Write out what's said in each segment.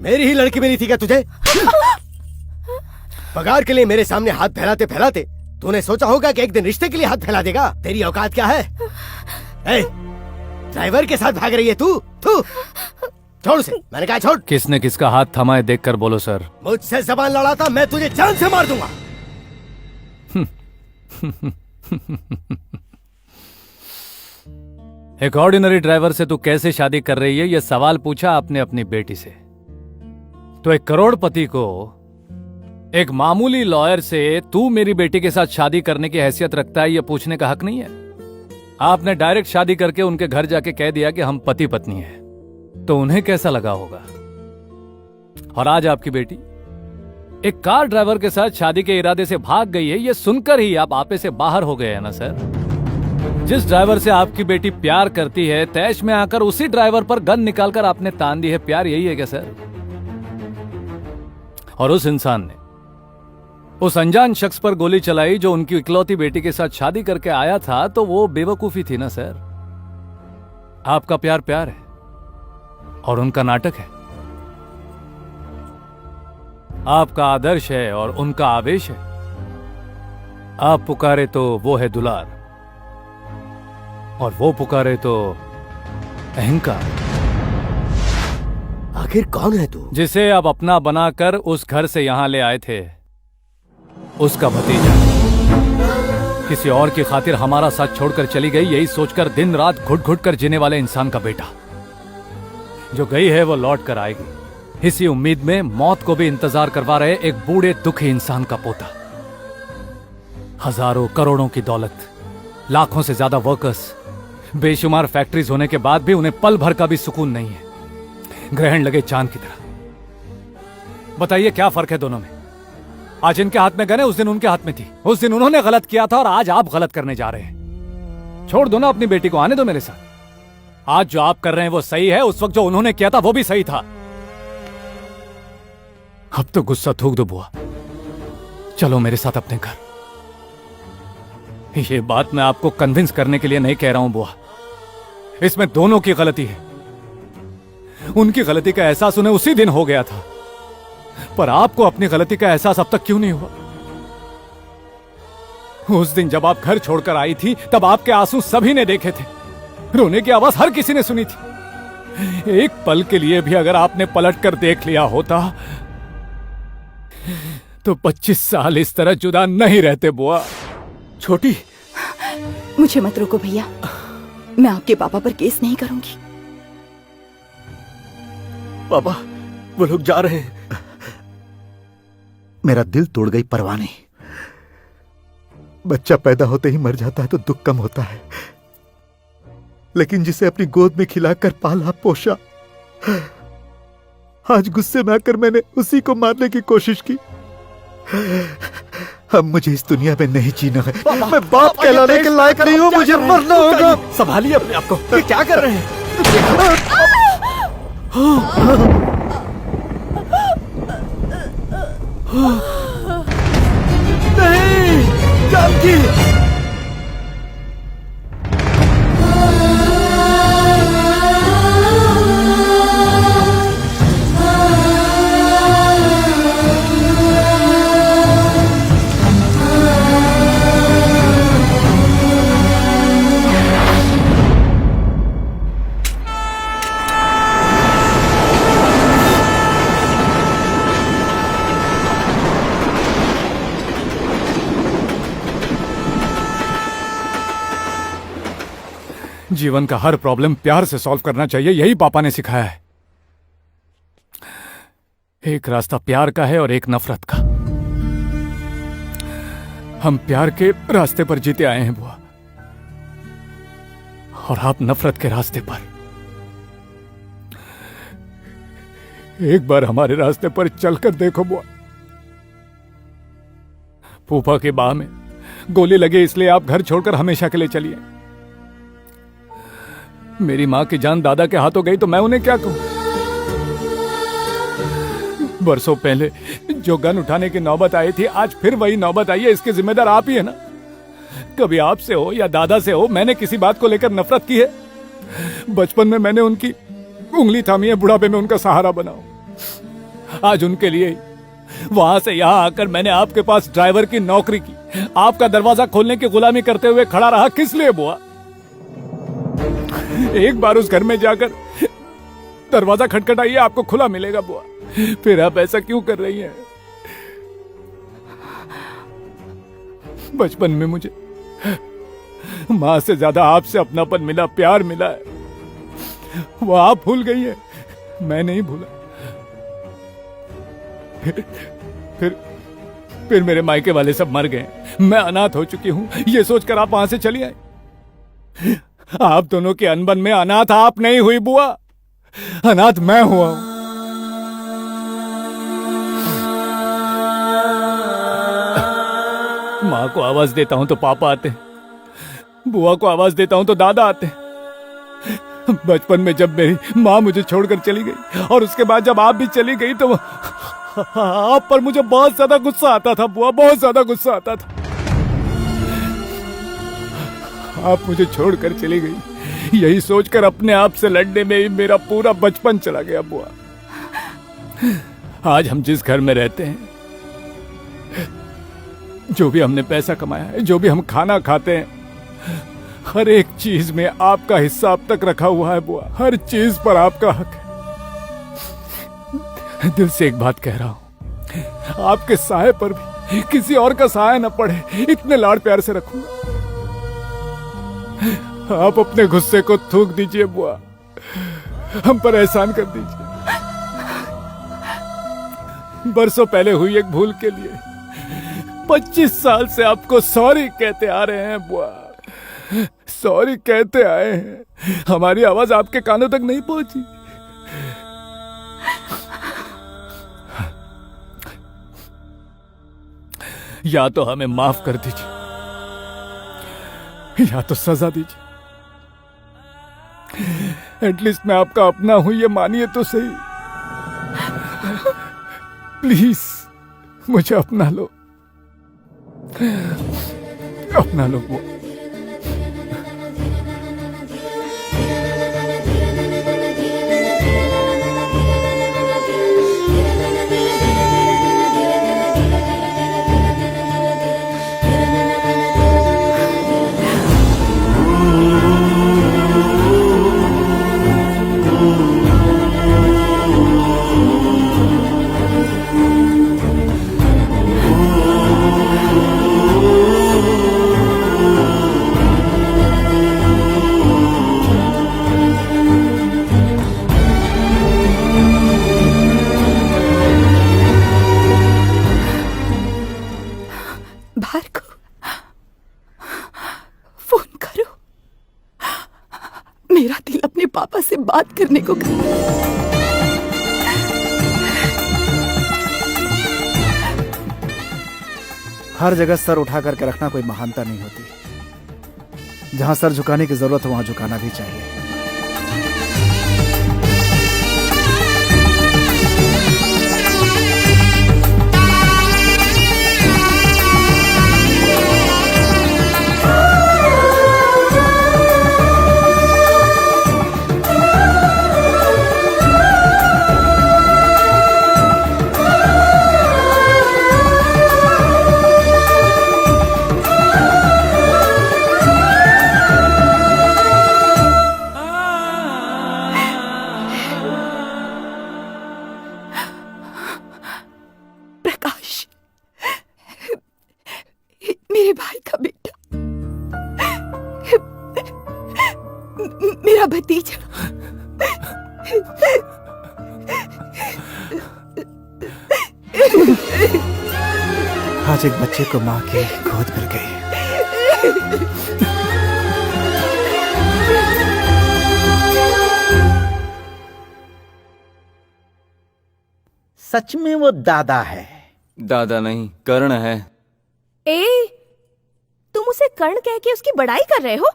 मेरी ही लड़की मिली थी क्या तुझे? पगार के लिए मेरे सामने हाथ फैलाते फैलाते तूने सोचा होगा कि एक दिन रिश्ते के लिए हाथ फैला देगा। तेरी औकात क्या है? ड्राइवर के साथ भाग रही है तू? छोड़ उसे, मैंने कहा छोड़। किसने किसका हाथ थमा है देखकर बोलो सर। मुझसे जबान लड़ाता मैं तुझे जान से मार दूंगा। एक ऑर्डिनरी ड्राइवर से तू कैसे शादी कर रही है, यह सवाल पूछा आपने अपनी बेटी से। तो एक करोड़पति को एक मामूली लॉयर से तू मेरी बेटी के साथ शादी करने की हैसियत रखता है, यह पूछने का हक नहीं है। आपने डायरेक्ट शादी करके उनके घर जाके कह दिया कि हम पति पत्नी हैं, तो उन्हें कैसा लगा होगा। और आज आपकी बेटी एक कार ड्राइवर के साथ शादी के इरादे से भाग गई है, यह सुनकर ही आप आपे से बाहर हो गए हैं ना सर। जिस ड्राइवर से आपकी बेटी प्यार करती है, तैश में आकर उसी ड्राइवर पर गन निकालकर आपने तान दी है। प्यार यही है क्या सर? और उस इंसान ने उस अनजान शख्स पर गोली चलाई जो उनकी इकलौती बेटी के साथ शादी करके आया था, तो वो बेवकूफी थी ना सर। आपका प्यार प्यार है और उनका नाटक है। आपका आदर्श है और उनका आवेश है। आप पुकारे तो वो है दुलार और वो पुकारे तो अहंकार। आखिर कौन है तू? जिसे आप अपना बनाकर उस घर से यहां ले आए थे, उसका भतीजा। किसी और की खातिर हमारा साथ छोड़कर चली गई, यही सोचकर दिन रात घुट घुट कर जीने वाले इंसान का बेटा। जो गई है वो लौट कर आएगी, इसी उम्मीद में मौत को भी इंतजार करवा रहे एक बूढ़े दुखी इंसान का पोता। हजारों करोड़ों की दौलत, लाखों से ज्यादा वर्कर्स, बेशुमार फैक्ट्रीज होने के बाद भी उन्हें पल भर का भी सुकून नहीं है। ग्रहण लगे चांद की तरह। बताइए क्या फर्क है दोनों में? आज इनके हाथ में गन है, उस दिन उनके हाथ में थी। उस दिन उन्होंने गलत किया था और आज आप गलत करने जा रहे हैं। छोड़ दो ना अपनी बेटी को, आने दो मेरे साथ। आज जो आप कर रहे हैं वो सही है, उस वक्त जो उन्होंने किया था वो भी सही था। अब तो गुस्सा थूक दो बुआ, चलो मेरे साथ अपने घर। ये बात मैं आपको कन्विंस करने के लिए नहीं कह रहा हूं बुआ, इसमें दोनों की गलती है। उनकी गलती का एहसास उन्हें उसी दिन हो गया था, पर आपको अपनी गलती का एहसास अब तक क्यों नहीं हुआ? उस दिन जब आप घर छोड़कर आई थी, तब आपके आंसू सभी ने देखे थे, रोने की आवाज हर किसी ने सुनी थी। एक पल के लिए भी अगर आपने पलट कर देख लिया होता तो 25 साल इस तरह जुदा नहीं रहते बुआ। छोटी, मुझे मत रोको भैया, मैं आपके पापा पर केस नहीं करूंगी। पापा, वो लोग जा रहे हैं। मेरा दिल तोड़ गई परवानी। बच्चा पैदा होते ही मर जाता है तो दुख कम होता है, लेकिन जिसे अपनी गोद में खिलाकर पाला पोषा, आज गुस्से में आकर मैंने उसी को मारने की कोशिश की। अब मुझे इस दुनिया में नहीं जीना है। मैं बाप कहलाने के लायक नहीं हूं, मुझे मरना होगा। संभालिए अपने आप को। ये क्या कर रहे हैं? नहीं, जानकी। जीवन का हर प्रॉब्लम प्यार से सॉल्व करना चाहिए, यही पापा ने सिखाया है। एक रास्ता प्यार का है और एक नफरत का। हम प्यार के रास्ते पर जीते आए हैं बुआ, और आप नफरत के रास्ते पर। एक बार हमारे रास्ते पर चलकर देखो बुआ। फूफा की बाह में गोली लगी, इसलिए आप घर छोड़कर हमेशा के लिए चलिए। मेरी मां की जान दादा के हाथों गई तो मैं उन्हें क्या कहूं? बरसों पहले जो गन उठाने की नौबत आई थी, आज फिर वही नौबत आई है। इसके जिम्मेदार आप ही है ना। कभी आपसे हो या दादा से हो, मैंने किसी बात को लेकर नफरत की है? बचपन में मैंने उनकी उंगली थामी है, बुढ़ापे में उनका सहारा बनाओ। आज उनके लिए ही वहां से यहां आकर मैंने आपके पास ड्राइवर की नौकरी की, आपका दरवाजा खोलने की गुलामी करते हुए खड़ा रहा। किस लिए बुआ? एक बार उस घर में जाकर दरवाजा खटखटाइए, आपको खुला मिलेगा बुआ। फिर आप ऐसा क्यों कर रही हैं? बचपन में मुझे मां से ज्यादा आपसे अपनापन मिला, प्यार मिला है, वो आप भूल गई है, मैं नहीं भूला। फिर मेरे मायके वाले सब मर गए, मैं अनाथ हो चुकी हूं, ये सोचकर आप वहां से चली आई। आप दोनों के अनबन में अनाथ आप नहीं हुई बुआ, अनाथ मैं हुआ हूं। मां को आवाज देता हूं तो पापा आते हैं, बुआ को आवाज देता हूं तो दादा आते हैं। बचपन में जब मेरी मां मुझे छोड़कर चली गई और उसके बाद जब आप भी चली गई तो आप पर मुझे बहुत ज्यादा गुस्सा आता था बुआ, बहुत ज्यादा गुस्सा आता था। आप मुझे छोड़कर चली गई, यही सोचकर अपने आप से लड़ने में ही मेरा पूरा बचपन चला गया बुआ। आज हम जिस घर में रहते हैं, जो भी हमने पैसा कमाया है, जो भी हम खाना खाते हैं, हर एक चीज में आपका हिस्सा अब तक रखा हुआ है बुआ, हर चीज पर आपका हक है। दिल से एक बात कह रहा हूं, आपके साये पर भी किसी और का साया न पड़े, इतने लाड़ प्यार से रखूंगा। आप अपने गुस्से को थूक दीजिए बुआ, हम पर एहसान कर दीजिए। बरसों पहले हुई एक भूल के लिए 25 साल से आपको सॉरी कहते आ रहे हैं बुआ, सॉरी कहते आए हैं, हमारी आवाज आपके कानों तक नहीं पहुंची। या तो हमें माफ कर दीजिए या तो सजा दीजिए। एटलीस्ट मैं आपका अपना हूं ये मानिए तो सही। प्लीज मुझे अपना लो, अपना लो वो। मेरा दिल अपने पापा से बात करने को कर। हर जगह सर उठा करके रखना कोई महानता नहीं होती। जहां सर झुकाने की जरूरत हो वहां झुकाना भी चाहिए। मेरे भाई का बेटा, मेरा भतीजा। आज एक बच्चे को मां की गोद मिल गई। सच में वो दादा है? दादा नहीं, कर्ण है। तुम उसे कर्ण कह के उसकी बड़ाई कर रहे हो?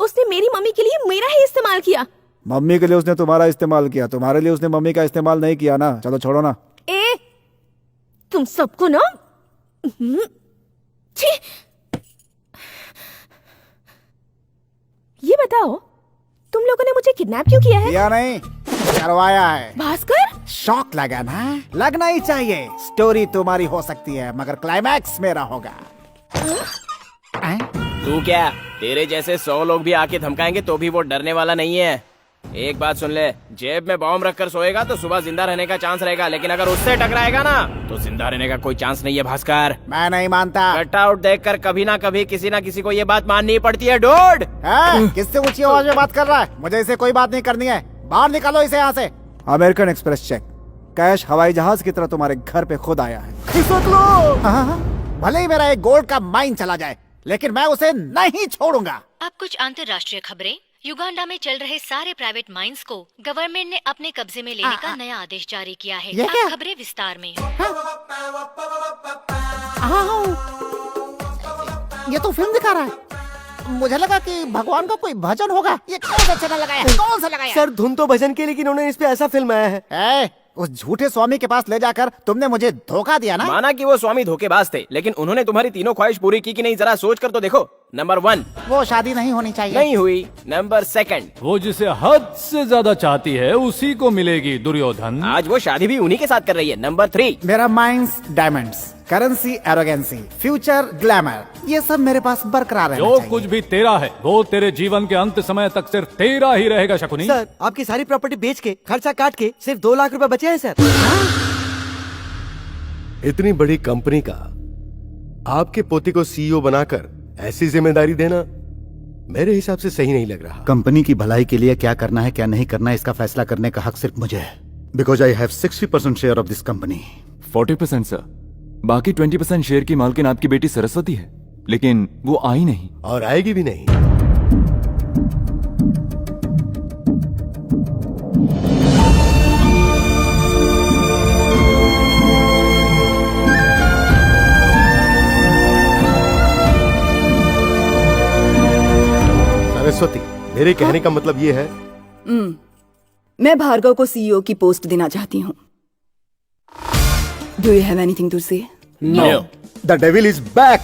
उसने मेरी मम्मी के लिए मेरा ही इस्तेमाल किया। मम्मी के लिए उसने तुम्हारा इस्तेमाल किया, तुम्हारे लिए उसने मम्मी का इस्तेमाल नहीं किया ना। चलो छोड़ो ना। तुम सबको ना छी। ये बताओ, तुम लोगों ने मुझे किडनैप क्यों किया है? किया नहीं, करवाया है। भास्कर, शौक लगा ना? लगना ही चाहिए। स्टोरी तुम्हारी हो सकती है मगर क्लाइमैक्स मेरा होगा। हैं? तू क्या, तेरे जैसे 100 लोग भी आके धमकाएंगे तो भी वो डरने वाला नहीं है। एक बात सुन ले, जेब में बॉम्ब रखकर सोएगा तो सुबह जिंदा रहने का चांस रहेगा, लेकिन अगर उससे टकराएगा ना तो जिंदा रहने का कोई चांस नहीं है भास्कर। मैं नहीं मानता। कट आउट देखकर कभी ना कभी किसी ना किसी को ये बात माननी पड़ती है। डूड, किससे ऊंची आवाज में बात कर रहा है? मुझे इसे कोई बात नहीं करनी है। बाहर निकालो इसे यहाँ से। American express check. कैश हवाई जहाज की तरह तुम्हारे घर पे खुद आया है। खिसक लो। हाँ, भले ही मेरा एक गोल्ड का माइन चला जाए, लेकिन मैं उसे नहीं छोड़ूंगा। अब कुछ अंतर्राष्ट्रीय खबरें। युगांडा में चल रहे सारे प्राइवेट माइंस को गवर्नमेंट ने अपने कब्जे में लेने का नया आदेश जारी किया है। ये क्या? अब खबरें विस्तार में। ये तो फिल्म दिखा रहा है। मुझे लगा कि भगवान का कोई भजन होगा। ये कौन सा चैनल लगाया? कौन सा लगाया? सर धुन तो भजन की, लेकिन उन्होंने इस पे ऐसा फिल्माया है। उस झूठे स्वामी के पास ले जाकर तुमने मुझे धोखा दिया ना। माना कि वो स्वामी धोखेबाज थे, लेकिन उन्होंने तुम्हारी तीनों ख्वाहिश पूरी की कि नहीं, जरा सोच कर तो देखो। नंबर 1, वो शादी नहीं होनी चाहिए। नहीं हुई। नंबर 2, वो जिसे हद से ज्यादा चाहती है उसी को मिलेगी दुर्योधन। आज वो शादी भी उन्हीं के साथ कर रही है। नंबर 3, मेरा mines diamonds, currency arrogancy, future glamour, ये सब मेरे पास बरकरार रहना जो चाहिए। कुछ भी तेरा है वो तेरे जीवन के अंत समय तक सिर्फ तेरा ही रहेगा शकुनी। सर आपकी सारी प्रॉपर्टी बेच के, खर्चा काट के सिर्फ 2 लाख रुपए बचे हैं सर। इतनी बड़ी कंपनी का आपके पोते को सीईओ बनाकर ऐसी जिम्मेदारी देना मेरे हिसाब से सही नहीं लग रहा। कंपनी की भलाई के लिए क्या करना है क्या नहीं करना है इसका फैसला करने का हक सिर्फ मुझे है। Because I have 60% share of this company. 40% sir. बाकी 20% शेयर की मालकिन आपकी बेटी सरस्वती है, लेकिन वो आई नहीं और आएगी भी नहीं। सरस्वती, मेरे कहने का मतलब ये है, मैं भार्गव को सीईओ की पोस्ट देना चाहती हूँ। Do you have anything to say? No. The devil is back.